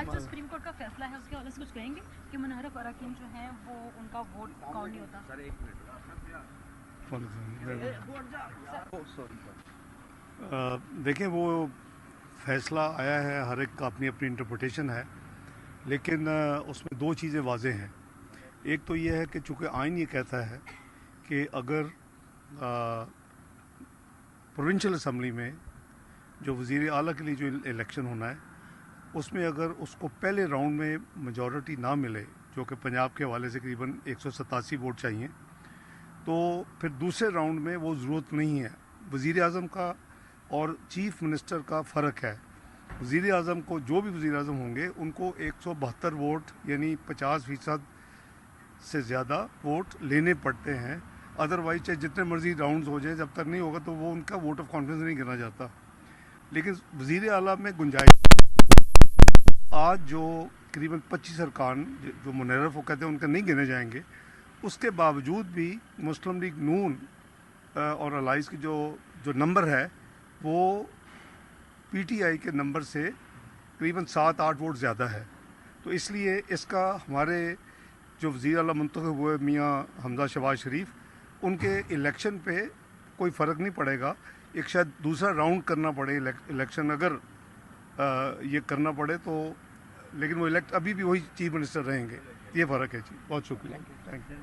आज जो supreme court का फैसला है उसके हवाले से कुछ कहेंगे कि मुनहरफ अरकान जो हैं वो उनका वोट काउंट नहीं होता? देखें, वो फैसला आया है, हर एक का अपनी अपनी इंटरप्रिटेशन है, लेकिन उसमें दो चीज़ें वाज़ेह हैं। एक तो ये है कि चूँकि आइन ये कहता है कि अगर प्रोविंशियल असम्बली में जो वज़ीर आला के लिए जो इलेक्शन होना है उसमें अगर उसको पहले राउंड में मेजॉरिटी ना मिले, जो कि पंजाब के हवाले से करीबन 187 वोट चाहिए, तो फिर दूसरे राउंड में वो ज़रूरत नहीं है। वज़ीर आज़म का और चीफ़ मिनिस्टर का फ़र्क है। वज़ीर आज़म को, जो भी वज़ीर आज़म होंगे, उनको 172 वोट यानी 50% से ज़्यादा वोट लेने पड़ते हैं। अदरवाइज चाहे जितने मर्जी राउंड्स हो जाए, जब तक नहीं होगा तो वो उनका वोट ऑफ कॉन्फिडेंस नहीं गिना जाता। लेकिन वज़ीर आला में गुंजाइश, आज जो करीबन 25 अरकान जो मुनहरफ वो कहते हैं उनका नहीं गिने जाएंगे, उसके बावजूद भी मुस्लिम लीग नून और अलाइज की जो नंबर है वो पीटीआई के नंबर से करीबन 7-8 वोट ज़्यादा है। तो इसलिए इसका हमारे जो वज़ीर आला मुंतखब हुए मियाँ हमजा शहबाज शरीफ, उनके इलेक्शन पे कोई फ़र्क नहीं पड़ेगा। एक शायद दूसरा राउंड करना पड़े इलेक्शन, अगर ये करना पड़े तो, लेकिन वो इलेक्ट अभी भी वही चीफ मिनिस्टर रहेंगे। ये फ़र्क है जी। बहुत शुक्रिया, थैंक यू।